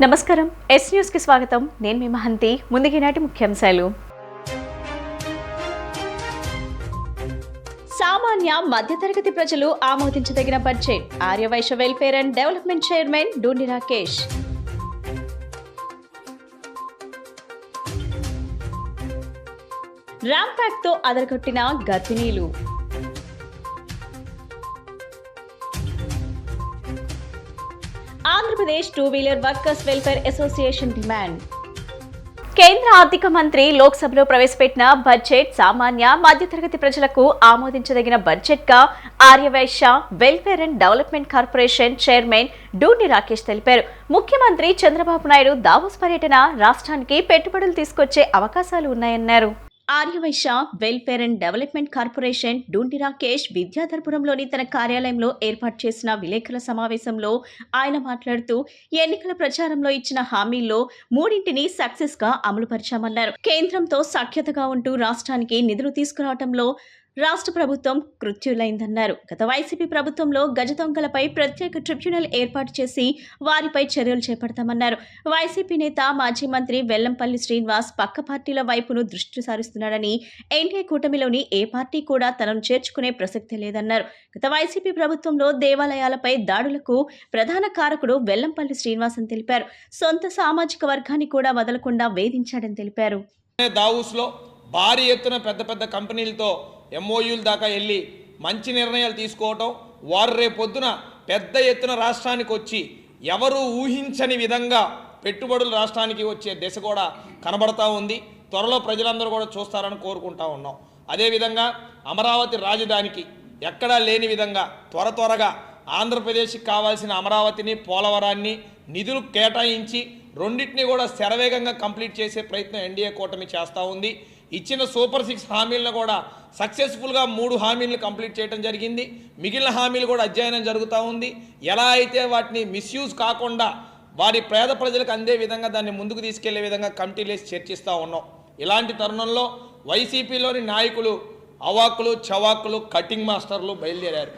నమస్కారం. Yes news కి స్వాగతం. నేను మీ మహంతి. ముందుగా నాటి ముఖ్యాంశాలు. సామాన్య మధ్యతరగతి ప్రజలు ఆమోదించదగిన budget. Aryavaishya welfare and development chairman Dhoondi Rakesh. Ramp pack తో అదరగొట్టిన గర్భిణీలు. Andhra Pradesh two wheeler workers welfare association demand. కేంద్ర ఆర్థిక మంత్రి లోక్సభలో ప్రవేశపెట్టిన బడ్జెట్ సామాన్య మధ్యతరగతి ప్రజలకు ఆమోదించదగిన బడ్జెట్ గా Aryavysya welfare and development corporation chairman Dhoondi Rakesh తెలిపారు. ముఖ్యమంత్రి చంద్రబాబు నాయుడు దావోస్ పర్యటన రాష్ట్రానికి పెట్టుబడులు తీసుకొచ్చే అవకాశాలు ఉన్నాయన్నారు. Aryavaishya welfare and development corporation Doondi Rakesh విద్యాధరపురంలోని తన కార్యాలయంలో ఏర్పాటు చేసిన విలేకరుల సమావేశంలో ఆయన మాట్లాడుతూ ఎన్నికల ప్రచారంలో ఇచ్చిన హామీల్లో 3ంటిని సక్సెస్ గా అమలుపరిచామన్నారు. కేంద్రంతో సఖ్యతగా ఉంటూ రాష్ట్రానికి నిధులు తీసుకురావడంలో రాష్ట్ర ప్రభుత్వం కృత్యులైందన్నారు. గత వైసీపీ ప్రభుత్వంలో గజ దొంగలపై ప్రత్యేక ట్రిబ్యునల్ ఏర్పాటు చేసి వారిపై చర్యలు చేపడతామన్నారు. వైసీపీ నేత మాజీ మంత్రి వెల్లంపల్లి శ్రీనివాస్ పక్క పార్టీల వైపును దృష్టి సారిస్తున్నాడని, ఎన్డీఏ కూటమిలోని ఏ పార్టీ కూడా తనను చేర్చుకునే ప్రసక్తి లేదన్నారు. గత వైసీపీ ప్రభుత్వంలో దేవాలయాలపై దాడులకు ప్రధాన కారకుడు వెల్లంపల్లి శ్రీనివాస్ అని తెలిపారు. సొంత సామాజిక వర్గాన్ని కూడా వదలకుండా వేధించాడని తెలిపారు. దావోస్లో భారీ ఎత్తున పెద్ద కంపెనీలతో ఎంఓయూల దాకా వెళ్ళి మంచి నిర్ణయాలు తీసుకోవటం, వారు రేపొద్దున పెద్ద ఎత్తున రాష్ట్రానికి వచ్చి ఎవరు ఊహించని విధంగా పెట్టుబడులు రాష్ట్రానికి వచ్చే దిశ కూడా కనబడతా ఉంది. త్వరలో ప్రజలందరూ కూడా చూస్తారని కోరుకుంటా ఉన్నాం. అదేవిధంగా అమరావతి రాజధానికి ఎక్కడా లేని విధంగా త్వరగా ఆంధ్రప్రదేశ్కి కావాల్సిన అమరావతిని, పోలవరాన్ని నిధులు కేటాయించి రెండింటినీ కూడా శరవేగంగా కంప్లీట్ చేసే ప్రయత్నం ఎన్డీఏ కూటమి చేస్తూ ఉంది. ఇచ్చిన సూపర్ 6 హామీలను కూడా సక్సెస్ఫుల్గా 3 హామీలను కంప్లీట్ చేయడం జరిగింది. మిగిలిన హామీలు కూడా అధ్యయనం జరుగుతూ ఉంది. ఎలా అయితే వాటిని మిస్యూజ్ కాకుండా వారి పేద ప్రజలకు అందే విధంగా దాన్ని ముందుకు తీసుకెళ్లే విధంగా కమిటీలు వేసి చర్చిస్తూ ఉన్నాం. ఇలాంటి తరుణంలో వైసీపీలోని నాయకులు అవాక్కులు చవాక్కులు కటింగ్ మాస్టర్లు బయలుదేరారు.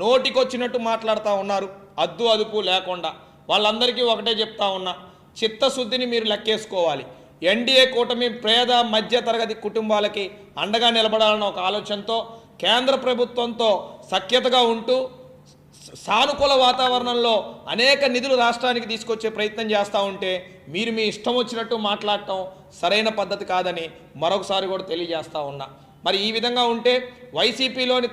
నోటికొచ్చినట్టు మాట్లాడుతూ ఉన్నారు, అద్దు అదుపు లేకుండా. వాళ్ళందరికీ ఒకటే చెప్తా ఉన్నా, చిత్తశుద్ధిని మీరు లెక్కేసుకోవాలి. ఎన్డీఏ కూటమి పేద మధ్య తరగతి కుటుంబాలకి అండగా నిలబడాలన్న ఒక ఆలోచనతో కేంద్ర ప్రభుత్వంతో సఖ్యతగా ఉంటూ సానుకూల వాతావరణంలో అనేక నిధులు రాష్ట్రానికి తీసుకొచ్చే ప్రయత్నం చేస్తూ ఉంటే మీరు మీ ఇష్టం వచ్చినట్టు మాట్లాడటం సరైన పద్ధతి కాదని మరొకసారి కూడా తెలియజేస్తూ ఉన్నా. మరి ఈ విధంగా ఉంటే వైసీపీలోని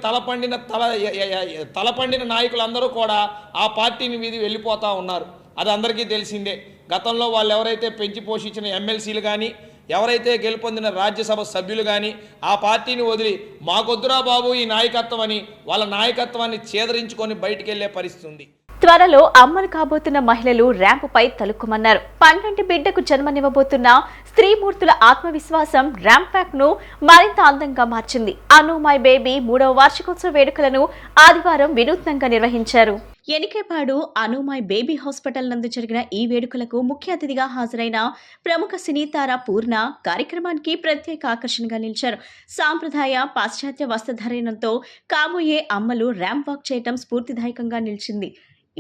తలపండిన నాయకులందరూ కూడా ఆ పార్టీని మీద వెళ్ళిపోతూ ఉన్నారు. అది అందరికీ తెలిసిందే. గతంలో వాళ్ళు ఎవరైతే పెంచి పోషించిన ఎమ్మెల్సీలు కానీ, ఎవరైతే గెలుపొందిన రాజ్యసభ సభ్యులు కానీ ఆ పార్టీని వదిలి మాకొద్దురా బాబు ఈ నాయకత్వం అని వాళ్ళ నాయకత్వాన్ని చేదరించుకొని బయటికి వెళ్లే పరిస్థితి ఉంది. త్వరలో అమ్మలు కాబోతున్న మహిళలు ర్యాంపుపై తలుక్కుమన్నారు. 12 బిడ్డకు జన్మనివ్వబోతున్న స్త్రీమూర్తుల ఆత్మవిశ్వాసం ర్యాంప్ ప్యాక్ ను మరింత అందంగా మార్చింది. అను మై బేబీ 3వ వార్షికోత్సవ వేడుకలను ఆదివారం వినూత్నంగా నిర్వహించారు. ఎనికేపాడు అను మై బేబీ హాస్పిటల్ నందు జరిగిన ఈ వేడుకలకు ముఖ్య అతిథిగా హాజరైన ప్రముఖ సినీ తార పూర్ణ కార్యక్రమానికి ప్రత్యేక ఆకర్షణగా నిలిచారు. సాంప్రదాయ పాశ్చాత్య వస్త్రధారణతో కాబోయే అమ్మలు ర్యాంప్ వాక్ చేయటం స్ఫూర్తిదాయకంగా నిలిచింది.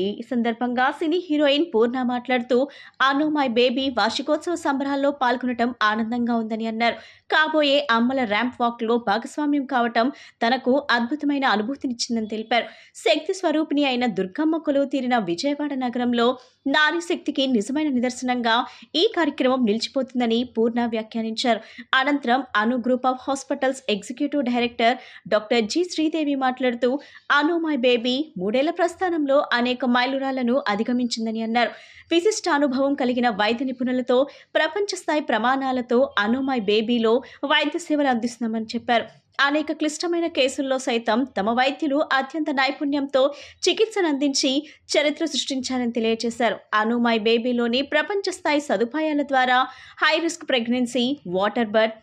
ఈ సందర్భంగా సినీ హీరోయిన్ పూర్ణ మాట్లాడుతూ అను మై బేబీ వార్షికోత్సవ సంబరాల్లో పాల్గొనటం ఆనందంగా ఉందని అన్నారు. కాబోయే అమ్మల ర్యాంప్ వాక్ లో భాగస్వామ్యం కావటం తనకు అద్భుతమైన అనుభూతినిచ్చిందని తెలిపారు. శక్తి స్వరూపిణి అయిన దుర్గమ్మ కొలువు తీరిన విజయవాడ నగరంలో నారీ శక్తికి నిజమైన నిదర్శనంగా ఈ కార్యక్రమం నిలిచిపోతుందని పూర్ణ వ్యాఖ్యానించారు. అనంతరం Anu group of hospitals executive director doctor G Sridevi మాట్లాడుతూ అను మై బేబీ 3 ఏళ్ల ప్రస్థానంలో అనేక మైలురాళ్లను అధిగమించిందని అన్నారు. విశిష్ట అనుభవం కలిగిన వైద్య నిపుణులతో ప్రపంచ స్థాయి ప్రమాణాలతో అను మై బేబీలో వైద్య సేవలు అందిస్తున్నామని చెప్పారు. అనేక క్లిష్టమైన కేసుల్లో సైతం తమ వైద్యులు అత్యంత నైపుణ్యంతో చికిత్సను అందించి చరిత్ర సృష్టించారని తెలియజేశారు. అను మై బేబీలోని ప్రపంచ స్థాయి సదుపాయాల ద్వారా high risk pregnancy, water birth,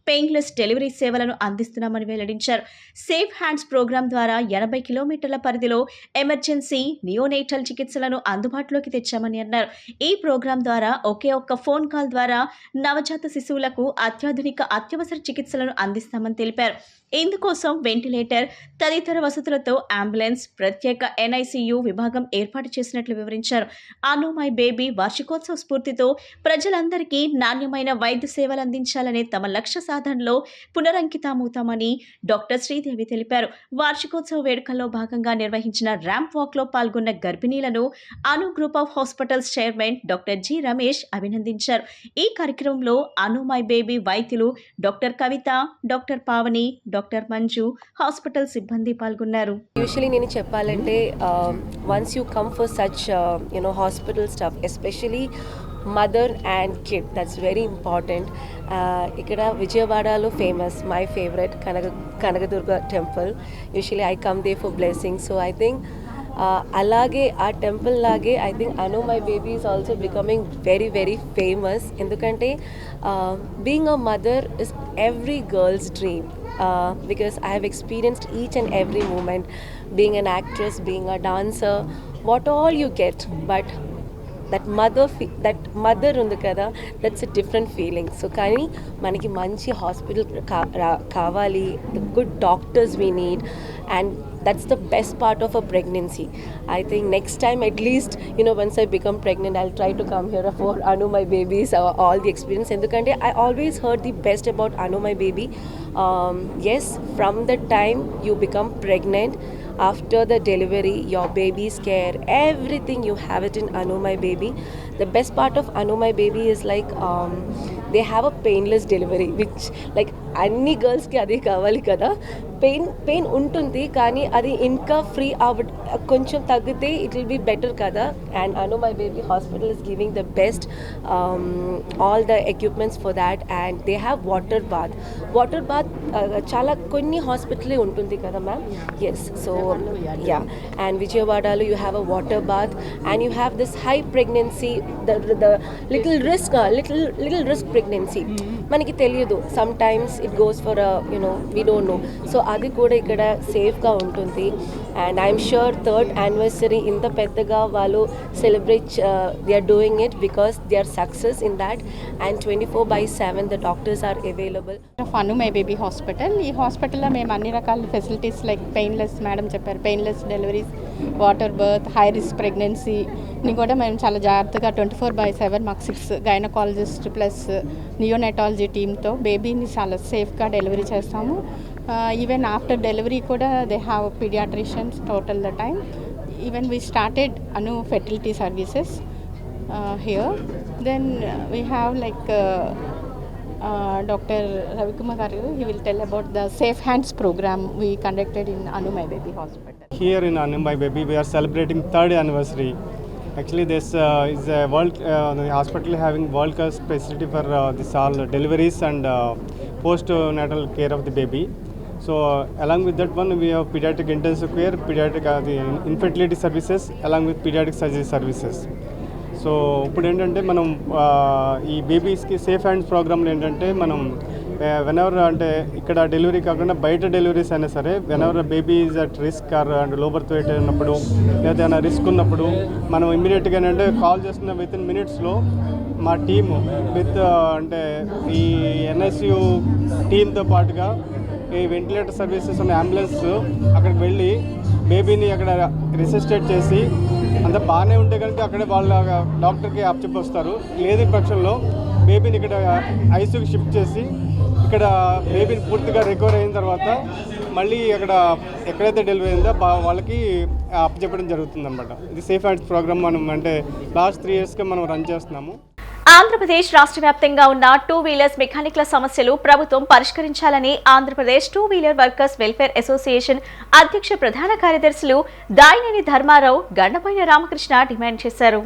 painless delivery సేవలను అందిస్తున్నామని వెల్లడించారు. సేఫ్ హ్యాండ్స్ ప్రోగ్రాం ద్వారా 80 కిలోమీటర్ల పరిధిలో ఎమర్జెన్సీ నియోనేటల్ చికిత్సలను అందుబాటులోకి తెచ్చామని అన్నారు. ఈ ప్రోగ్రాం ద్వారా ఒకే ఒక్క ఫోన్ కాల్ ద్వారా నవజాత శిశువులకు అత్యాధునిక అత్యవసర చికిత్సలను అందిస్తామని తెలిపారు. ఇందుకోసం వెంటిలేటర్ తదితర వసతులతో అంబులెన్స్, ప్రత్యేక NICU విభాగం ఏర్పాటు చేసినట్లు వివరించారు. అను మై బేబీ వార్షికోత్సవ స్ఫూర్తితో ప్రజలందరికీ నాణ్యమైన వైద్య సేవలు అందించాలనే తమ లక్ష్య సాధనలో పునరంకితమవుతామని డాక్టర్ శ్రీదేవి తెలిపారు. వార్షికోత్సవ వేడుకల్లో భాగంగా నిర్వహించిన ర్యాంప్ వాక్ లో పాల్గొన్న గర్భిణీలను Anu group of hospitals chairman doctor G Ramesh అభినందించారు. ఈ కార్యక్రమంలో అను మై బేబీ వైద్యులు doctor Kavitha, doctor Pavani, doctor Manju, hospital సిబ్బంది పాల్గొన్నారు. యూజువలీ నేను చెప్పాలంటే once you come for such hospital stuff, especially mother and kid, that's very important. ఇక్కడ విజయవాడలో famous, my favourite Kanakadurga temple. Usually I come there for blessing. So I think అలాగే ఆ temple లాగే I think Anu my baby is also becoming very very famous. ఎందుకంటే being a mother is every girl's dream. Because I have experienced each and every moment, being an actress, being a dancer, what all you get, but that mother ఉంది కదా, that's a different feeling. So కానీ మనకి మంచి hospital కావాలి, the good doctors we need, and that's the best part of a pregnancy. I think next time, at least, once I become pregnant, I'll try to come here for Anu my babies, all the experience. Endukante I always heard the best about Anu my baby. Yes, from the time you become pregnant, after the delivery, your baby's care, everything, you have it in Anu my baby. The best part of Anu my baby is like they have a painless delivery, which like అన్ని గర్ల్స్కి అది కావాలి కదా. Pain ఉంటుంది కానీ అది ఇంకా free కొంచెం తగ్గితే ఇట్ విల్ బీ బెటర్ కదా. And Anu my baby hospital is giving the best all the equipments for that. And they have water bath చాలా కొన్ని హాస్పిటలే ఉంటుంది కదా ma'am. Yes, so yeah, and విజయవాడలో you have a water bath and you have this high pregnancy, the little risk pregnancy. మనకి తెలియదు, sometimes it goes for we don't know. So అది కూడా ఇక్కడ సేఫ్గా ఉంటుంది. And I'm sure 3rd anniversary ఇంత పెద్దగా వాళ్ళు celebrate they are doing it because they are success in that. And 24/7 the doctors are available. Anu my baby hospital, ఈ హాస్పిటల్లో మేము అన్ని రకాల ఫెసిలిటీస్ లైక్ పెయిన్లెస్, మేడం చెప్పారు, painless deliveries, water birth, high risk ప్రెగ్నెన్సీని కూడా మేము చాలా జాగ్రత్తగా 24/7 మాకు 6 గైనకాలజిస్ట్ ప్లస్ నియోనెటాలజీ టీమ్తో బేబీని చాలా సేఫ్గా డెలివరీ చేస్తాము. ఈవెన్ ఆఫ్టర్ డెలివరీ కూడా they have pediatricians total the time. Even we started a new fertility services here. Then we have like Dr. Ravikumar garu, he will tell about the Safe Hands program we conducted in Anu My Baby Hospital. Here in Anu My Baby, we are celebrating 3rd anniversary. Actually, this is a the hospital having world class facility for this all deliveries and post-natal care of the baby. So along with that one, we have pediatric intensive care, pediatric the infertility services, along with pediatric surgery services. So ఇప్పుడు ఏంటంటే మనం ఈ బేబీస్కి safe hands ప్రోగ్రాంలో ఏంటంటే మనం whenever అంటే ఇక్కడ delivery కాకుండా బయట డెలివరీస్ అయినా సరే, whenever baby is at risk or and low birth weight ఉన్నప్పుడు లేదా ఏదైనా రిస్క్ ఉన్నప్పుడు మనం ఇమ్మీడియట్గా ఏంటంటే కాల్ చేస్తున్న వితిన్ మినిట్స్లో మా టీము విత్ అంటే ఈ NICU టీమ్తో పాటుగా ఈ వెంటిలేటర్ సర్వీసెస్ ఉన్న అంబులెన్స్ అక్కడికి వెళ్ళి బేబీని అక్కడ రిసిస్టేట్ చేసి అంత బాగానే ఉంటే కనుక అక్కడే వాళ్ళ డాక్టర్కి అప్పచెప్పొస్తారు. లేని పక్షంలో బేబీని ఇక్కడ ఐసీయూకి షిఫ్ట్ చేసి ఇక్కడ బేబీని పూర్తిగా రికవర్ అయిన తర్వాత మళ్ళీ అక్కడ ఎక్కడైతే డెలివరీ అయిందో వాళ్ళకి అప్పచెప్పడం జరుగుతుంది అనమాట. ఇది సేఫ్ హ్యాండ్స్ ప్రోగ్రామ్ మనం అంటే లాస్ట్ 3 yearsగా మనం రన్ చేస్తున్నాము. ఆంధ్రప్రదేశ్ రాష్ట్ర వ్యాప్తంగా ఉన్న 2 వీలర్స్ మెకానిక్ల సమస్యలు ప్రభుత్వం పరిష్కరించాలని Andhra Pradesh 2 wheeler workers welfare association అధ్యక్ష ప్రధాన కార్యదర్శులు దాయినేని ధర్మారావు, గండపోయిన రామకృష్ణ డిమాండ్ చేశారు.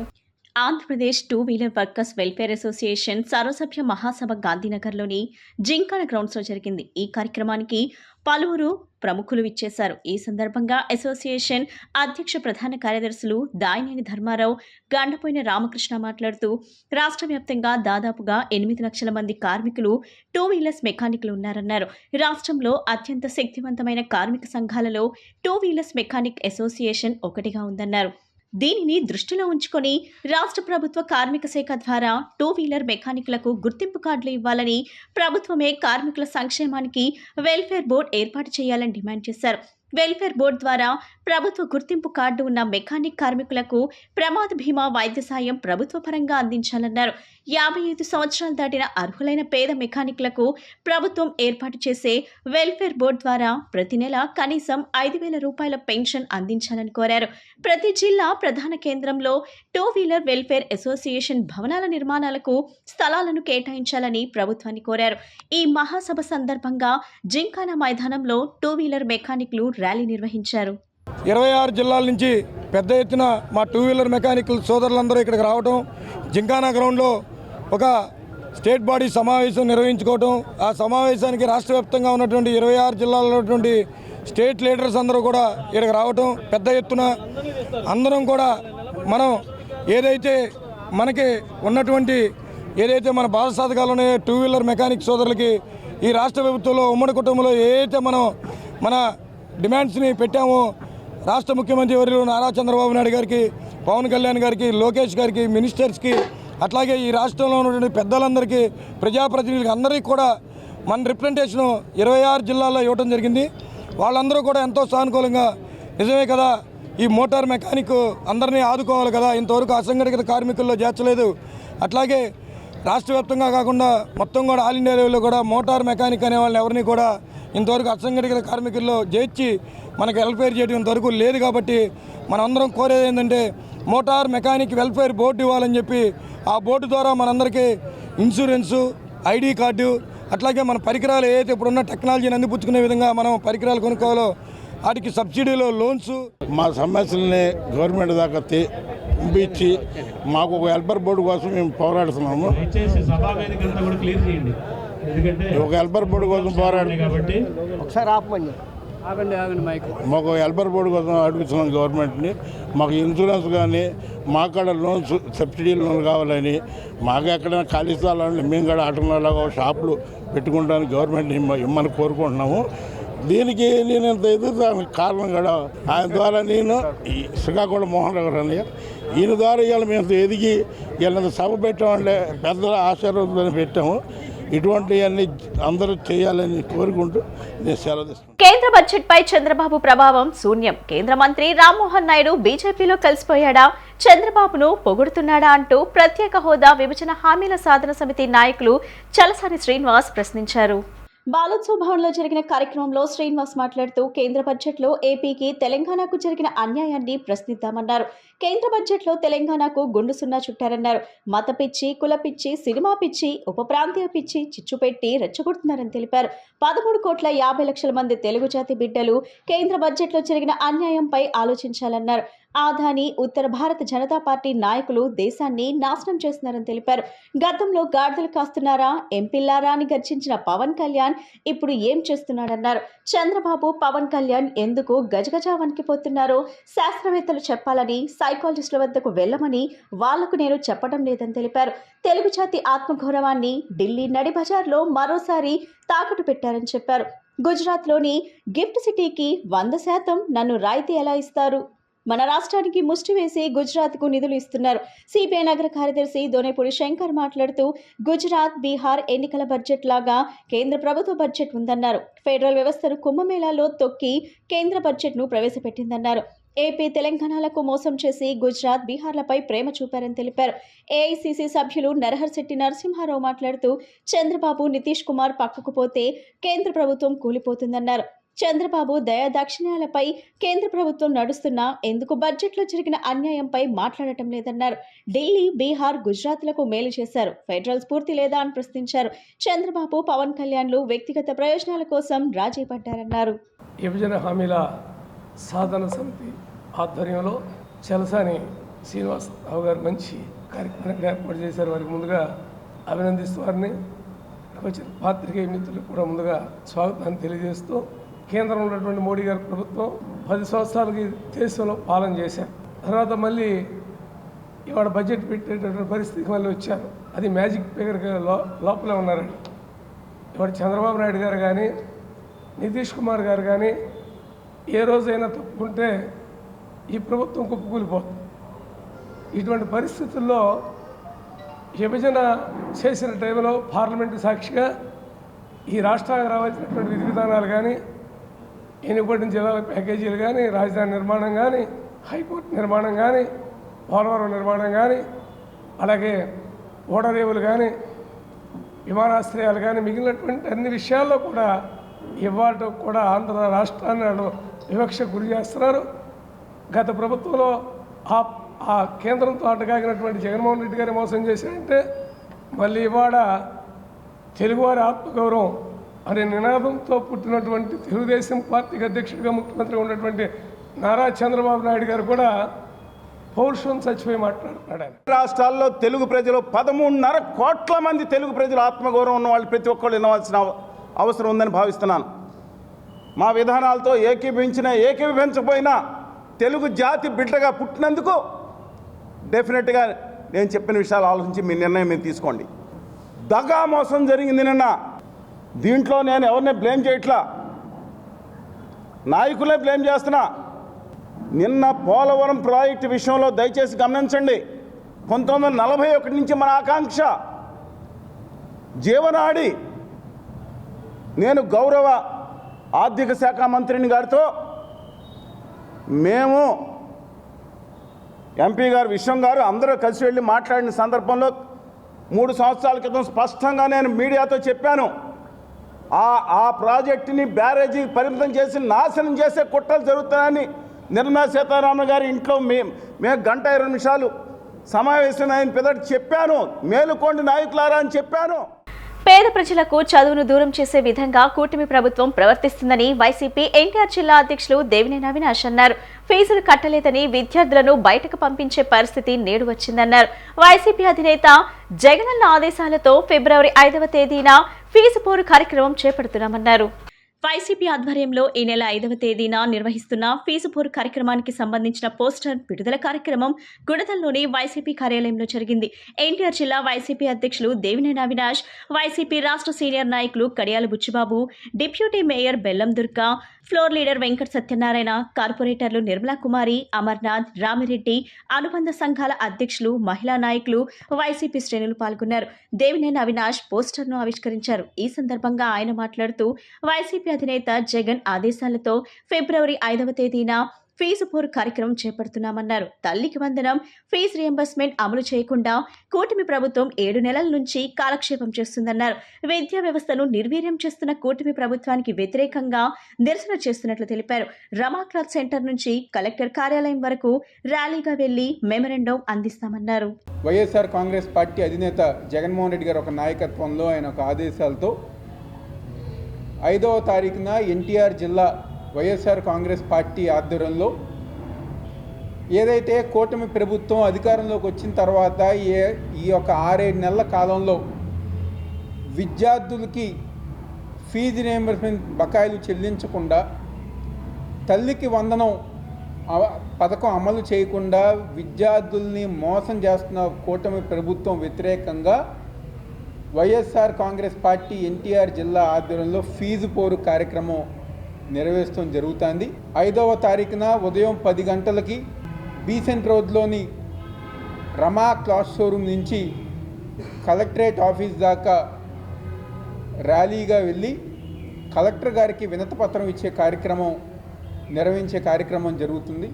Andhra Pradesh 2 wheeler workers welfare association సర్వసభ్య మహాసభ గాంధీనగర్లోని జింకాన గ్రౌండ్స్లో జరిగింది. ఈ కార్యక్రమానికి పలువురు ప్రముఖులు విచ్చేశారు. ఈ సందర్భంగా అసోసియేషన్ అధ్యక్ష ప్రధాన కార్యదర్శులు దాయినేని ధర్మారావు, గండపోయిన రామకృష్ణ మాట్లాడుతూ రాష్ట్ర వ్యాప్తంగా దాదాపుగా 8 లక్షల మంది కార్మికులు 2 వీలర్స్ మెకానిక్లు ఉన్నారన్నారు. రాష్ట్రంలో అత్యంత శక్తివంతమైన కార్మిక సంఘాలలో 2 వీలర్స్ మెకానిక్ అసోసియేషన్ ఒకటిగా ఉందన్నారు. దీనిని దృష్టిలో ఉంచుకొని రాష్ట్ర ప్రభుత్వ కార్మిక శాఖ ద్వారా 2-వీలర్ మెకానిక్లకు గుర్తింపు కార్డులు ఇవ్వాలని, ప్రభుత్వమే కార్మికుల సంక్షేమానికి వెల్ఫేర్ బోర్డు ఏర్పాటు చేయాలని డిమాండ్ చేశారు. వెల్ఫేర్ బోర్డు ద్వారా ప్రభుత్వ గుర్తింపు కార్డు ఉన్న మెకానిక్ కార్మికులకు ప్రమాద బీమా వైద్య సాయం ప్రభుత్వ పరంగా అందించాలన్నారు. 55 సంవత్సరాలు దాటిన అర్హులైన పేద మెకానిక్లకు ప్రభుత్వం ఏర్పాటు చేసే వెల్ఫేర్ బోర్డు ద్వారా ప్రతి నెల కనీసం 5,000 రూపాయల పెన్షన్ అందించాలని కోరారు. ప్రతి జిల్లా ప్రధాన కేంద్రంలో 2-వీలర్ వెల్ఫేర్ అసోసియేషన్ భవనాల నిర్మాణాలకు స్థలాలను కేటాయించాలని ప్రభుత్వాన్ని కోరారు. ఈ మహాసభ సందర్భంగా జింకానా మైదానంలో 2-వీలర్ మెకానిక్లు ర్యాలీ నిర్వహించారు. 26 జిల్లాల నుంచి పెద్ద ఎత్తున మా 2-వీలర్ మెకానికల్ సోదరులందరూ ఇక్కడికి రావడం, జింకానా గ్రౌండ్లో ఒక స్టేట్ బాడీ సమావేశం నిర్వహించుకోవడం, ఆ సమావేశానికి రాష్ట్ర వ్యాప్తంగా ఉన్నటువంటి 26 జిల్లాల్లో ఉన్నటువంటి స్టేట్ లీడర్స్ అందరూ కూడా ఇక్కడికి రావడం, పెద్ద ఎత్తున అందరం కూడా మనం ఏదైతే మనకి ఉన్నటువంటి ఏదైతే మన బాధ సాధకాలు ఉన్నాయో 2-వీలర్ మెకానిక్ సోదరులకి ఈ రాష్ట్ర ప్రభుత్వంలో ఉమ్మడి కుటుంబంలో ఏదైతే మనం మన డిమాండ్స్ని పెట్టామో, రాష్ట్ర ముఖ్యమంత్రి వర్యులు నారా చంద్రబాబు నాయుడు గారికి, పవన్ కళ్యాణ్ గారికి, లోకేష్ గారికి, మినిస్టర్స్కి, అట్లాగే ఈ రాష్ట్రంలో ఉన్నటువంటి పెద్దలందరికీ, ప్రజాప్రతినిధులకి అందరికీ కూడా మన రిప్రజెంటేషను 26 జిల్లాల్లో ఇవ్వడం జరిగింది. వాళ్ళందరూ కూడా ఎంతో సానుకూలంగా, నిజమే కదా ఈ మోటార్ మెకానిక్ అందరినీ ఆదుకోవాలి కదా, ఇంతవరకు అసంఘటిత కార్మికుల్లో చేర్చలేదు. అట్లాగే రాష్ట్ర వ్యాప్తంగా కాకుండా మొత్తం కూడా ఆల్ ఇండియా లెవెల్లో కూడా మోటార్ మెకానిక్ అనే వాళ్ళని ఎవరిని కూడా ఇంతవరకు అసంఘటిత కార్మికుల్లో చేర్చి మనకు వెల్ఫేర్ చేయడం ఇంతవరకు లేదు. కాబట్టి మనందరం కోరేది ఏంటంటే మోటార్ మెకానిక్ వెల్ఫేర్ బోర్డు ఇవ్వాలని చెప్పి, ఆ బోర్డు ద్వారా మనందరికీ ఇన్సూరెన్సు, ఐడి కార్డు, అట్లాగే మన పరికరాలు ఏదైతే ఇప్పుడున్న టెక్నాలజీని అందిపుచ్చుకునే విధంగా మనం పరికరాలు కొనుక్కోవాలో వాటికి సబ్సిడీలో లోన్స్. మా సమస్యల్ని గవర్నమెంట్ దాకా పంపించి మాకు ఒక హెల్పర్ బోర్డు కోసం మేము పోరాడుతున్నాము. ఒక హెల్పర్ బోర్డు కోసం మాకు హెల్పర్ బోర్డు కోసం అడుగుతున్నాం గవర్నమెంట్ని. మాకు ఇన్సూరెన్స్ కానీ మాకు కూడా లోన్స్, సబ్సిడీ లోన్ కావాలని, మాకు ఎక్కడైనా ఖాళీ స్థలాన్ని మేము కూడా ఆటోలాగా షాపులు పెట్టుకుంటానికి గవర్నమెంట్ ఇమ్మని కోరుకుంటున్నాము. దీనికి నేను ఎంత ఎదుగుతానికి కారణం కూడా ఆయన ద్వారా నేను శ్రీకాకుళం మోహన్ రావు అన్నయ్య, ఈయన ద్వారా ఇవాళ మేము ఎదిగి వీళ్ళంత సభ పెట్టామంటే పెద్దల ఆశీర్వాదాన్ని పెట్టాము. ఇటువంటివన్నీ అందరూ చేయాలని కోరుకుంటూ నేను సెలవు తీసుకుంటాను. కేంద్ర బడ్జెట్ పై చంద్రబాబు ప్రభావం శూన్యం. కేంద్ర మంత్రి రామ్మోహన్ నాయుడు బీజేపీలో కలిసిపోయాడా, చంద్రబాబును పొగుడుతున్నాడా అంటూ ప్రత్యేక హోదా విభజన హామీల సాధన సమితి నాయకులు చలసాని శ్రీనివాస్ ప్రశ్నించారు. బాలోత్సవ్ భవన్లో జరిగిన కార్యక్రమంలో శ్రీనివాస్ మాట్లాడుతూ కేంద్ర బడ్జెట్లో ఏపీకి, తెలంగాణకు జరిగిన అన్యాయాన్ని ప్రశ్నిద్దామన్నారు. కేంద్ర బడ్జెట్లో తెలంగాణకు గుండు సున్నా చుట్టారన్నారు. మత పిచ్చి, కుల పిచ్చి, సినిమా పిచ్చి, ఉప ప్రాంతీయ పిచ్చి చిచ్చుపెట్టి రెచ్చగొడుతున్నారని తెలిపారు. 13,50,00,000 మంది తెలుగు జాతి బిడ్డలు కేంద్ర బడ్జెట్లో జరిగిన అన్యాయంపై ఆలోచించాలన్నారు. ఆదాని, ఉత్తర భారత జనతా పార్టీ నాయకులు దేశాన్ని నాశనం చేస్తున్నారని తెలిపారు. గతంలో గాడిదలు కాస్తున్నారా, ఎంపిల్లారా అని గర్జించిన పవన్ కళ్యాణ్ ఇప్పుడు ఏం చేస్తున్నాడన్నారు. చంద్రబాబు, పవన్ కళ్యాణ్ ఎందుకు గజగజ వణికిపోతున్నారో శాస్త్రవేత్తలు చెప్పాలని, సైకాలజిస్టుల వద్దకు వెళ్ళమని వాళ్లకు నేను చెప్పడం లేదని తెలిపారు. తెలుగు జాతి ఆత్మగౌరవాన్ని ఢిల్లీ నడి బజార్లో మరోసారి తాకట్టు పెట్టారని చెప్పారు. గుజరాత్లోని గిఫ్ట్ సిటీకి 100% నన్ను రాయితీ ఎలా ఇస్తారు? మన రాష్ట్రానికి ముష్టి వేసి గుజరాత్కు నిధులు ఇస్తున్నారు. సిపిఐ నగర కార్యదర్శి దోనేపూడి శంకర్ మాట్లాడుతూ గుజరాత్, బీహార్ ఎన్నికల బడ్జెట్ లాగా కేంద్ర ప్రభుత్వ బడ్జెట్ ఉందన్నారు. ఫెడరల్ వ్యవస్థను కుంభమేళాలో తొక్కి కేంద్ర బడ్జెట్ను ప్రవేశపెట్టిందన్నారు. ఏపీ, తెలంగాణలకు మోసం చేసి గుజరాత్, బీహార్లపై ప్రేమ చూపారని తెలిపారు. ఏఐసిసి సభ్యులు నరహర్ శెట్టి నరసింహారావు మాట్లాడుతూ చంద్రబాబు, నితీష్ కుమార్ పక్కకు పోతే కేంద్ర ప్రభుత్వం కూలిపోతుందన్నారు. చంద్రబాబు దయాదాక్షిణ్యాలపై కేంద్ర ప్రభుత్వం నడుస్తున్నా ఎందుకు బడ్జెట్లో జరిగిన అన్యాయంపై మాట్లాడటం లేదన్నారు. ఢిల్లీ, బీహార్, గుజరాత్లకు మేలు చేశారు, ఫెడరల్ స్ఫూర్తి లేదా అని ప్రశ్నించారు. చంద్రబాబు, పవన్ కళ్యాణ్లు వ్యక్తిగత ప్రయోజనాల కోసం రాజీ పడ్డారన్నారు. విభజన హామీల సాధన సమితి ఆధ్వర్యంలో చలసాని శ్రీనివాసరావు గారు మంచి కార్యక్రమాన్ని ఏర్పాటు చేశారు. వారికి ముందుగా అభినందిస్తూ వారిని వచ్చిన పాత్రికేయ మిత్రులకు కూడా ముందుగా స్వాగతాన్ని తెలియజేస్తూ, కేంద్రంలో ఉన్నటువంటి మోడీ గారి ప్రభుత్వం 10 సంవత్సరాలకి దేశంలో పాలన చేశారు. తర్వాత మళ్ళీ ఇవాళ బడ్జెట్ పెట్టేటటువంటి పరిస్థితికి మళ్ళీ వచ్చారు. అది మ్యాజిక్ ఫిగర్ లోపలే ఉన్నారండి. ఇవాళ చంద్రబాబు నాయుడు గారు కానీ, నితీష్ కుమార్ గారు కానీ ఏ రోజైనా తప్పుకుంటే ఈ ప్రభుత్వం కుప్పకూలిపోతుంది. ఇటువంటి పరిస్థితుల్లో విభజన చేసిన టైంలో పార్లమెంటు సాక్షిగా ఈ రాష్ట్రానికి రావాల్సినటువంటి విధి విధానాలు కానీ, ఎన్నికబడిన జిల్లాల ప్యాకేజీలు కానీ, రాజధాని నిర్మాణం కానీ, హైకోర్టు నిర్మాణం కానీ, పోలవరం నిర్మాణం కానీ, అలాగే ఓడరేవులు కానీ, విమానాశ్రయాలు కానీ, మిగిలినటువంటి అన్ని విషయాల్లో కూడా ఇవాళ కూడా ఆంధ్ర రాష్ట్రాన్ని వాళ్ళు వివక్ష గురి చేస్తున్నారు. గత ప్రభుత్వంలో ఆ కేంద్రంతో అడ్డగాగినటువంటి జగన్మోహన్ రెడ్డి గారి మోసం చేశారంటే మళ్ళీ ఇవాళ తెలుగువారి ఆత్మగౌరవం అనే నినాదంతో పుట్టినటువంటి తెలుగుదేశం పార్టీకి అధ్యక్షుడిగా ముఖ్యమంత్రిగా ఉన్నటువంటి నారా చంద్రబాబు నాయుడు గారు కూడా పౌరుషం చచ్చిపోయి మాట్లాడుతున్నాడు. రాష్ట్రాల్లో తెలుగు ప్రజలు 13.5 కోట్ల మంది తెలుగు ప్రజలు ఆత్మగౌరవం ఉన్న వాళ్ళు ప్రతి ఒక్కళ్ళు వినవలసిన అవసరం ఉందని భావిస్తున్నాను. మా విధానాలతో ఏకీభవించకపోయినా తెలుగు జాతి బిడ్డగా పుట్టినందుకు డెఫినెట్గా నేను చెప్పిన విషయాలు ఆలోచించి మీ నిర్ణయం మీరు తీసుకోండి. దగా మోసం జరిగింది నిన్న. దీంట్లో నేను ఎవరిని బ్లేమ్ చేయట్లా, నాయకులే బ్లేమ్ చేస్తున్నా. నిన్న పోలవరం ప్రాజెక్టు విషయంలో దయచేసి గమనించండి. 1941 నుంచి మన ఆకాంక్ష జీవనాడి. నేను గౌరవ ఆర్థిక శాఖ మంత్రిని గారితో మేము ఎంపీ గారు విశ్వం గారు అందరూ కలిసి వెళ్ళి మాట్లాడిన సందర్భంలో 3 సంవత్సరాల క్రితం స్పష్టంగా నేను మీడియాతో చెప్పాను, ఆ ప్రాజెక్టుని బ్యారేజీ పరిమితం చేసి నాశనం చేసే కుట్రలు జరుగుతాయని. నిర్మలా సీతారామన్ గారి ఇంట్లో మేము 1:20 నిమిషాలు సమావేశం అయిన పిదటి చెప్పాను, మేలుకోండి నాయకులారా అని చెప్పాను. పేద ప్రజలకు చదువును దూరం చేసే విధంగా కూటమి ప్రభుత్వం ప్రవర్తిస్తుందని వైసీపీ ఎన్టీఆర్ జిల్లా అధ్యక్షులు దేవినేని అవినాష్ అన్నారు. ఫీజులు కట్టలేదని విద్యార్థులను బయటకు పంపించే పరిస్థితి నేడు వచ్చిందన్నారు. వైసీపీ అధినేత జగనన్న ఆదేశాలతో ఫిబ్రవరి 5వ తేదీన ఫీజు పోరు కార్యక్రమం చేపడుతున్నామన్నారు. వైసీపీ ఆధ్వర్యంలో ఈ నెల 5వ తేదీన నిర్వహిస్తున్న ఫీజు పోరు కార్యక్రమానికి సంబంధించిన పోస్టర్ విడుదల కార్యక్రమం గుణదల్లోని వైసీపీ కార్యాలయంలో జరిగింది. ఎన్టీఆర్ జిల్లా వైసీపీ అధ్యక్షులు దేవినేని అవినాష్, వైసీపీ రాష్ట్ర సీనియర్ నాయకులు కడియాల బుచ్చిబాబు, డిప్యూటీ మేయర్ బెల్లం దుర్గా, ఫ్లోర్ లీడర్ వెంకట సత్యనారాయణ, కార్పొరేటర్లు నిర్మలా కుమారి, అమర్నాథ్, రామిరెడ్డి, అనుబంధ సంఘాల అధ్యక్షులు, మహిళా నాయకులు, వైసీపీ శ్రేణులు పాల్గొన్నారు. దేవినేని అవినాష్ పోస్టర్ను ఆవిష్కరించారు. ఈ సందర్భంగా ఆయన మాట్లాడుతూ వైసీపీ అధినేత జగన్ ఆదేశాలతో ఫిబ్రవరి 5వ తేదీన ఫీజు పోరు కార్యక్రమం చేపడుతున్నామన్నారు. తల్లికి వందనం, ఫీజు రియంబర్స్మెంట్ అమలు చేయకుండా కూటమి ప్రభుత్వం 7 నెలల నుంచి కాలక్షేపం చేస్తుందన్నారు. విద్యా వ్యవస్థను నిర్వీర్యం చేస్తున్న కూటమి ప్రభుత్వానికి వ్యతిరేకంగా నిరసన చేస్తున్నట్లు తెలిపారు. రమా క్లాత్ సెంటర్ నుంచి కలెక్టర్ కార్యాలయం వరకు ర్యాలీగా వెళ్లి మెమరాండం అందిస్తామన్నారు. వైఎస్ఆర్ కాంగ్రెస్ పార్టీ అధినేత జగన్మోహన్ రెడ్డి గారు ఒక నాయకత్వంలో ఆయన ఒక ఆదేశాలతో 5వ తారీఖున ఎన్టీఆర్ జిల్లా వైఎస్ఆర్ కాంగ్రెస్ పార్టీ ఆధ్వర్యంలో ఏదైతే కూటమి ప్రభుత్వం అధికారంలోకి వచ్చిన తర్వాత ఈ యొక్క 6-7 నెలల కాలంలో విద్యార్థులకి ఫీజు రియంబర్స్మెంట్ బకాయిలు చెల్లించకుండా, తల్లికి వందనం పథకం అమలు చేయకుండా విద్యార్థుల్ని మోసం చేస్తున్న కూటమి ప్రభుత్వం వ్యతిరేకంగా వైఎస్ఆర్ కాంగ్రెస్ పార్టీ ఎన్టీఆర్ జిల్లా ఆధ్వర్యంలో ఫీజు పోరు కార్యక్రమం నిర్వహించడం జరుగుతుంది. 5వ తారీఖున ఉదయం 10 గంటలకి బీసెంట్ రోడ్లోని రమా క్లాత్ షోరూమ్ నుంచి కలెక్టరేట్ ఆఫీస్ దాకా ర్యాలీగా వెళ్ళి కలెక్టర్ గారికి వినతిపత్రం ఇచ్చే కార్యక్రమం నిర్వహించే కార్యక్రమం జరుగుతుంది.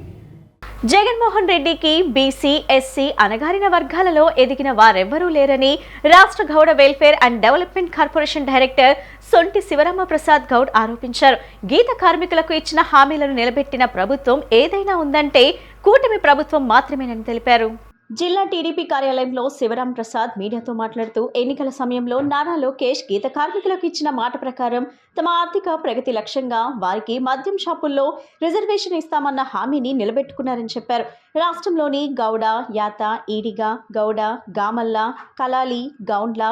జగన్మోహన్ రెడ్డికి బీసీ, ఎస్సీ, అణగారిన వర్గాలలో ఎదిగిన వారెవ్వరూ లేరని రాష్ట్ర Gowda welfare and development corporation director Sonti Sivarama Prasad Goud ఆరోపించారు. గీత కార్మికులకు ఇచ్చిన హామీలను నిలబెట్టిన ప్రభుత్వం ఏదైనా ఉందంటే కూటమి ప్రభుత్వం మాత్రమేనని తెలిపారు. జిల్లా టీడీపీ కార్యాలయంలో శివరాం ప్రసాద్ మీడియాతో మాట్లాడుతూ ఎన్నికల సమయంలో నారా లోకేష్ గీత కార్మికులకు ఇచ్చిన మాట ప్రకారం తమ ఆర్థిక ప్రగతి లక్ష్యంగా వారికి మద్యం షాపుల్లో రిజర్వేషన్ ఇస్తామన్న హామీని నిలబెట్టుకున్నారని చెప్పారు. రాష్ట్రంలోని గౌడ, యాత, ఈడిగ, గౌడ, గామల్ల, కలాలి, గౌండ్ల,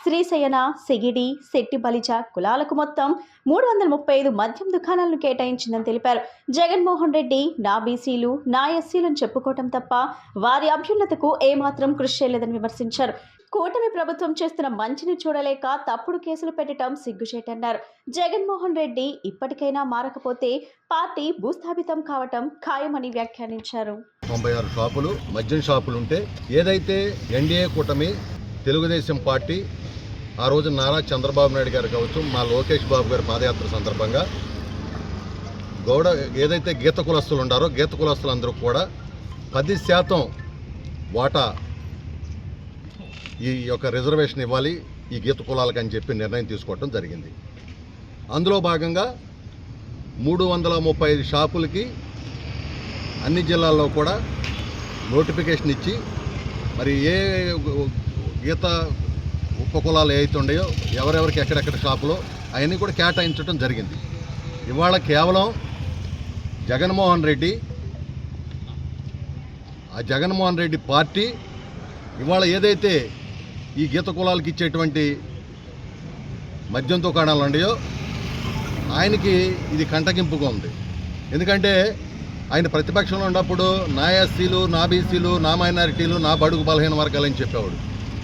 శ్రీశయన, సెగిడి, శెట్టి బలిజ కులాలకు మొత్తం 335 మద్యం దుకాణాలను కేటాయించిందని తెలిపారు. జగన్మోహన్ రెడ్డి నా బీసీలు, నా ఎస్సీలను చెప్పుకోవటం తప్ప వారి అభ్యున్నతకు ఏమాత్రం కృషి చేయలేదని విమర్శించారు. కూటమి ప్రభుత్వం చేస్తున్న మంచిని చూడలేక తప్పుడు కేసులు పెట్టడం సిగ్గుచేటన్నారు. జగన్మోహన్ రెడ్డి ఇప్పటికైనా మారకపోతే పార్టీ భూస్థాపితం కావటం ఖాయమని వ్యాఖ్యానించారు. 96 షాపులు మద్యం షాపులు ఉంటే ఏదైతే ఎన్డీఏ కూటమి తెలుగుదేశం పార్టీ ఆ రోజు నారా చంద్రబాబు నాయుడు గారు కావచ్చు, మా లోకేష్ బాబు గారి పాదయాత్ర సందర్భంగా ఏదైతే గీత కులస్తులు ఉన్నారో గీత కులస్తులందరూ కూడా 10% వాటా ఈ యొక్క రిజర్వేషన్ ఇవ్వాలి ఈ గీత కులాలకు అని చెప్పి నిర్ణయం తీసుకోవడం జరిగింది. అందులో భాగంగా 335 షాపులకి అన్ని జిల్లాల్లో కూడా నోటిఫికేషన్ ఇచ్చి మరి ఏ గీత ఉపకులాలు ఏవైతే ఉన్నాయో ఎవరెవరికి ఎక్కడెక్కడ షాపులో అవన్నీ కూడా కేటాయించడం జరిగింది. ఇవాళ కేవలం జగన్మోహన్ రెడ్డి పార్టీ ఇవాళ ఏదైతే ఈ గీత కులాలకు ఇచ్చేటువంటి మద్యం దుకాణాలు ఉన్నాయో ఆయనకి ఇది కంటగింపుగా ఉంది. ఎందుకంటే ఆయన ప్రతిపక్షంలో ఉన్నప్పుడు నా ఎస్సీలు, నా బీసీలు, నా మైనారిటీలు, నా బడుగు బలహీన వర్గాలని చెప్పేవాడు.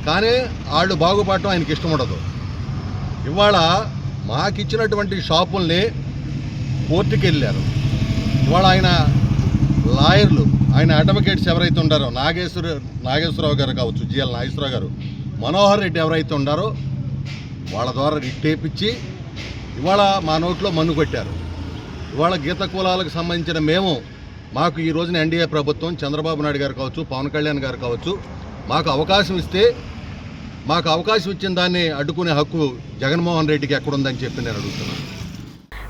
కానీ వాళ్ళు బాగుపడటం ఆయనకి ఇష్టం ఉండదు. ఇవాళ మాకిచ్చినటువంటి షాపుల్ని కోర్టుకి వెళ్ళారు. ఇవాళ ఆయన లాయర్లు, ఆయన అడ్వకేట్స్ ఎవరైతే ఉన్నారో నాగేశ్వరరావు గారు కావచ్చు, జిఎల్ నాగేశ్వరరావు గారు, మనోహర్ రెడ్డి ఎవరైతే ఉన్నారో వాళ్ళ ద్వారా రిట్టేపిచ్చి ఇవాళ మా నోట్లో మన్ను కొట్టారు. ఇవాళ గీత కులాలకు సంబంధించిన మాకు ఈ రోజున ఎన్డీఏ ప్రభుత్వం చంద్రబాబు నాయుడు గారు కావచ్చు, పవన్ కళ్యాణ్ గారు కావచ్చు, మాకు అవకాశం ఇచ్చిన దాన్ని అడ్డుకునే హక్కు జగన్మోహన్ రెడ్డికి ఎక్కడుందని చెప్పి నేను అడుగుతున్నాను.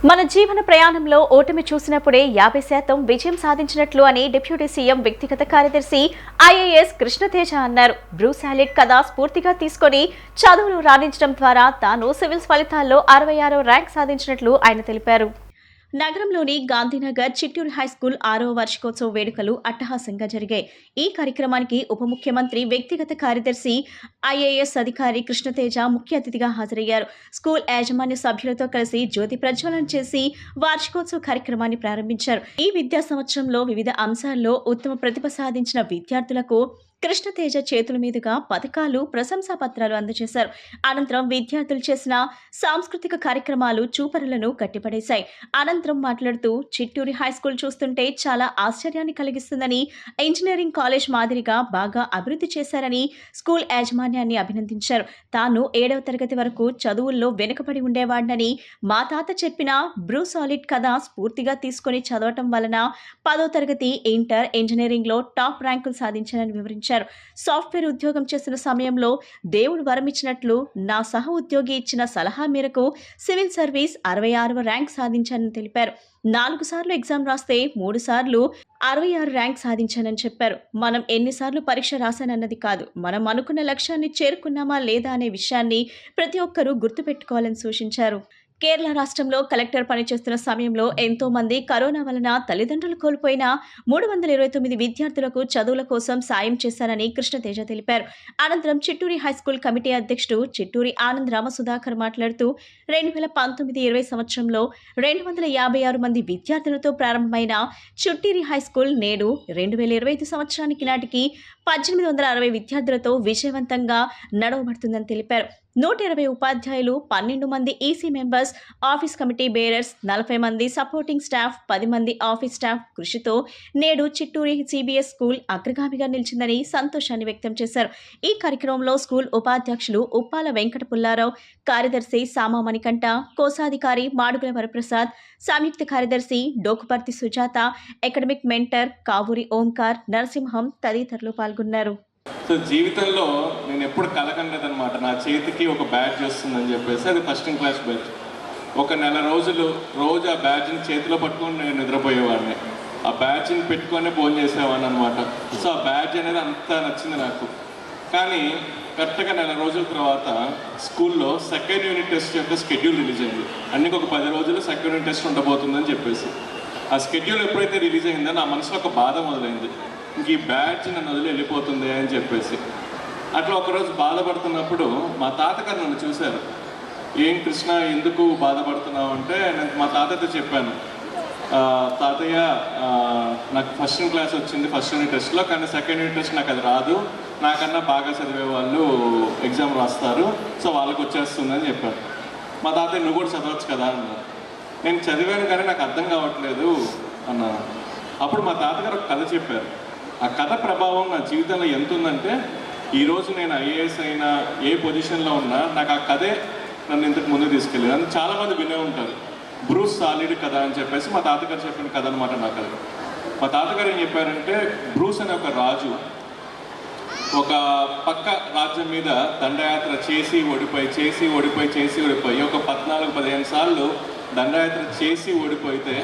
మన జీవన ప్రయాణంలో ఓటమి చూసినప్పుడే 50% విజయం సాధించినట్లు అని డిప్యూటీ సీఎం వ్యక్తిగత కార్యదర్శి ఐఏఎస్ కృష్ణతేజ అన్నారు. బ్రూసాలిడ్ కథ స్ఫూర్తిగా తీసుకొని చదువులు రాణించడం ద్వారా తాను సివిల్స్ ఫలితాల్లో 66వ ర్యాంక్ సాధించినట్లు ఆయన తెలిపారు. నగరంలోని గాంధీనగర్ చిట్టూరు హైస్కూల్ 6వ వార్షికోత్సవ వేడుకలు అట్టహాసంగా జరిగాయి. ఈ కార్యక్రమానికి ఉప ముఖ్యమంత్రి వ్యక్తిగత కార్యదర్శి ఐఏఎస్ అధికారి కృష్ణతేజ ముఖ్య అతిథిగా హాజరయ్యారు. స్కూల్ యాజమాన్య సభ్యులతో కలిసి జ్యోతి ప్రజ్వలన చేసి వార్షికోత్సవ కార్యక్రమాన్ని ప్రారంభించారు. ఈ విద్యా సంవత్సరంలో వివిధ అంశాల్లో ఉత్తమ ప్రతిభ సాధించిన విద్యార్థులకు కృష్ణతేజ చేతుల మీదుగా పథకాలు, ప్రశంసా పత్రాలు అందజేశారు. అనంతరం విద్యార్థులు చేసిన సాంస్కృతిక కార్యక్రమాలు చూపరులను కట్టిపడేశాయి. అనంతరం మాట్లాడుతూ చిట్టూరి హైస్కూల్ చూస్తుంటే చాలా ఆశ్చర్యాన్ని కలిగిస్తుందని, ఇంజనీరింగ్ కాలేజ్ మాదిరిగా బాగా అభివృద్ధి చేశారని స్కూల్ యాజమాన్యాన్ని అభినందించారు. తాను 7వ తరగతి వరకు చదువుల్లో వెనుకబడి ఉండేవాడినని, మా తాత చెప్పిన బ్రూసాలిడ్ కథ స్ఫూర్తిగా తీసుకుని చదవటం వలన 10వ తరగతి, ఇంటర్, ఇంజనీరింగ్లో టాప్ ర్యాంకులు సాధించారని వివరించారు. సాఫ్ట్వేర్ ఉద్యోగం చేస్తున్న సమయంలో దేవుడు వరమిచ్చినట్లు నా సహ ఉద్యోగి ఇచ్చిన సలహా మేరకు సివిల్ సర్వీస్ 66వ ర్యాంక్ సాధించానని తెలిపారు. 4 సార్లు ఎగ్జామ్ రాస్తే 3 సార్లు 66 ర్యాంక్ సాధించానని చెప్పారు. మనం ఎన్నిసార్లు పరీక్ష రాశానన్నది కాదు, మనం అనుకున్న లక్ష్యాన్ని చేరుకున్నామా లేదా అనే విషయాన్ని ప్రతి ఒక్కరూ గుర్తుపెట్టుకోవాలని సూచించారు. కేరళ రాష్ట్రంలో కలెక్టర్ పనిచేస్తున్న సమయంలో ఎంతో మంది కరోనా వలన తల్లిదండ్రులు కోల్పోయిన 329 విద్యార్థులకు చదువుల కోసం సాయం చేశారని కృష్ణతేజ తెలిపారు. అనంతరం చిట్టూరి హైస్కూల్ కమిటీ అధ్యక్షుడు చిట్టూరి ఆనంద్ రామసుధాకర్ మాట్లాడుతూ 2019-20 సంవత్సరంలో 256 మంది విద్యార్థులతో ప్రారంభమైన చిట్టూరి హైస్కూల్ నేడు 2025 సంవత్సరానికి నాటికి 1860 విద్యార్థులతో విజయవంతంగా నడవబడుతుందని తెలిపారు. 120 ఉపాధ్యాయులు, 12 మంది EC members, office committee bearers, 40 మంది సపోర్టింగ్ స్టాఫ్, 10 మంది ఆఫీస్ స్టాఫ్ కృషితో నేడు చిట్టూరి సిబిఎస్ స్కూల్ అగ్రగామిగా నిలిచిందని సంతోషాన్ని వ్యక్తం చేశారు. ఈ కార్యక్రమంలో స్కూల్ ఉపాధ్యక్షులు ఉప్పాల వెంకట పుల్లారావు, కార్యదర్శి సామా మణికంఠ, కోశాధికారి మాడుగుల వరప్రసాద్, సంయుక్త కార్యదర్శి డోకుపర్తి సుజాత, అకాడమిక్ మెంటర్ కావూరి ఓంకార్, నరసింహం తదితరులు పాల్గొన్నారు. సో జీవితంలో నేను ఎప్పుడు కలకనలేదన్నమాట, నా చేతికి ఒక బ్యాడ్జ్ వస్తుందని చెప్పేసి. అది ఫస్ట్ క్లాస్ బ్యాడ్జ్. ఒక నెల రోజులు రోజు ఆ బ్యాడ్జ్ని చేతిలో పట్టుకొని నేను నిద్రపోయేవాడిని. ఆ బ్యాడ్జ్ని పెట్టుకొని భోజనం చేసేవాడిని అనమాట. సో ఆ బ్యాడ్జ్ అనేది అంత నచ్చింది నాకు. కానీ కరెక్ట్గా నెల రోజుల తర్వాత స్కూల్లో సెకండ్ యూనిట్ టెస్ట్ యొక్క స్కెడ్యూల్ రిలీజ్ అయింది. అన్నికి ఒక 10 రోజులు సెకండ్ యూనిట్ టెస్ట్ ఉండబోతుందని చెప్పేసి. ఆ స్కెడ్యూల్ ఎప్పుడైతే రిలీజ్ అయిందో నా మనసులో ఒక బాధ మొదలైంది. ఇంక ఈ బ్యాడ్జ్ నన్ను వదిలి వెళ్ళిపోతుంది అని చెప్పేసి. అట్లా ఒకరోజు బాధపడుతున్నప్పుడు మా తాతగారు నన్ను చూశారు. ఏం కృష్ణ, ఎందుకు బాధపడుతున్నావు అంటే, నేను మా తాతయ్యతో చెప్పాను, తాతయ్య నాకు ఫస్ట్ క్లాస్ వచ్చింది ఫస్ట్ యూనిట్ టెస్ట్లో, కానీ సెకండ్ యూనిట్ టెస్ట్ నాకు అది రాదు, నాకన్నా బాగా చదివే వాళ్ళు ఎగ్జామ్ రాస్తారు, సో వాళ్ళకి వచ్చేస్తుందని చెప్పారు. మా తాతయ్య నువ్వు కూడా చదవచ్చు కదా అన్నారు. నేను చదివాను కానీ నాకు అర్థం కావట్లేదు అన్నాను. అప్పుడు మా తాతగారు ఒక కథ చెప్పారు. ఆ కథ ప్రభావం నా జీవితంలో ఎంత ఉందంటే, ఈరోజు నేను ఐఏఎస్ అయినా ఏ పొజిషన్లో ఉన్నా నాకు ఆ కథే నన్ను ఇంతకు ముందు తీసుకెళ్ళేది. అని చాలామంది వినే ఉంటారు. బ్రూస్ సాలిడ్ కథ అని చెప్పేసి మా తాతగారు చెప్పిన కథ అనమాట నాకు అది. మా తాతగారు ఏం చెప్పారంటే, బ్రూస్ అనే ఒక రాజు ఒక పక్క రాజ్యం మీద దండయాత్ర చేసి ఓడిపోయి ఒక 14-15 సార్లు దండయాత్ర చేసి ఓడిపోతే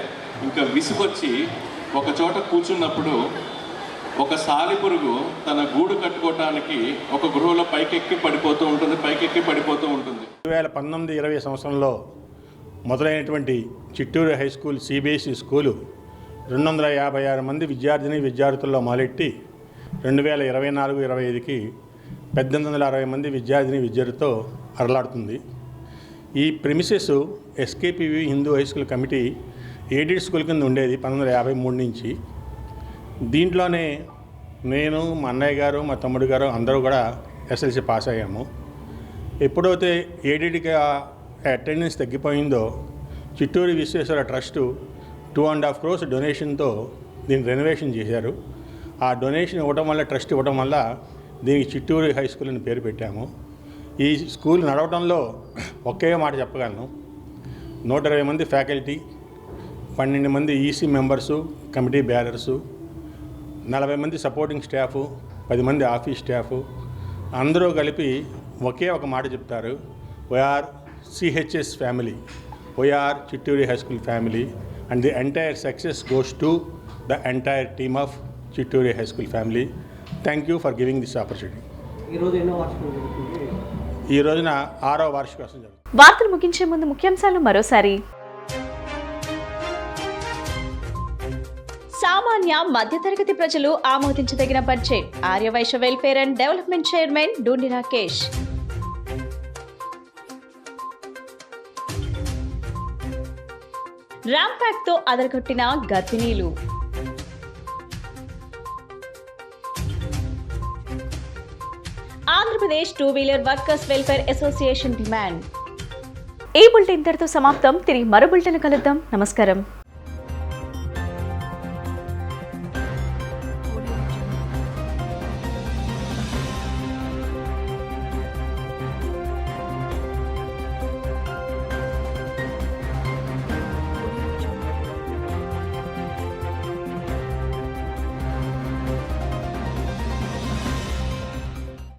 ఇంకా విసుగొచ్చి ఒక చోట కూర్చున్నప్పుడు ఒక సాలిపురుగు తన గూడు కట్టుకోవటానికి ఒక గృహలో పైకెక్కి పడిపోతూ ఉంటుంది. 2019-20 సంవత్సరంలో మొదలైనటువంటి Chitturu high school CBSE school 256 మంది విద్యార్థుల్లో మొదలెట్టి 2024-25కి 1860 మంది విద్యార్థులతో అరలాడుతుంది. ఈ premises SKPV Hindu high school committee aided school కింద ఉండేది 1953 నుంచి. దీంట్లోనే నేను, మా అన్నయ్య గారు, మా తమ్ముడు గారు అందరూ కూడా ఎస్ఎల్సి పాస్ అయ్యాము. ఎప్పుడైతే ఎయిడెడ్గా అటెండెన్స్ తగ్గిపోయిందో చిట్టూరు విశ్వేశ్వర ట్రస్టు 2.5 crores డొనేషన్తో దీన్ని రెనోవేషన్ చేశారు. ఆ డొనేషన్ ఇవ్వడం వల్ల, ట్రస్ట్ ఇవ్వడం వల్ల దీనికి చిట్టూరు హై స్కూల్ అని పేరు పెట్టాము. ఈ స్కూల్ నడవడంలో ఒకే మాట చెప్పగలను. 120 మంది ఫ్యాకల్టీ, 12 మంది ఈసీ మెంబర్సు, కమిటీ బ్యారర్సు, 40 మంది సపోర్టింగ్ స్టాఫు, 10 మంది ఆఫీస్ స్టాఫు అందరూ కలిపి ఒకే ఒక మాట చెప్తారు. We are CHS family, we are Chittoor high school family, and the entire success goes to the entire team of Chittoor high school family. Thank you for giving this opportunity. ఈ రోజున 6వ వార్షికోత్సవం జరుగుతుంది. వార్తలు ముగించే ముందు ముఖ్యాంశాలు మరోసారి. సామాన్య మధ్యతరగతి ప్రజలు ఆమోదించదగిన budget, Aryavaishya welfare and development chairman Dhoondi Rakesh. Ramp pack తో అదరగొట్టిన గర్భిణీలు. Andhra Pradesh two wheeler workers welfare association demand. ఈ బులెటిన్ ఇంతటితో సమాప్తం. తిరిగి మరో బులెటిన్ కలుద్దాం. నమస్కారం.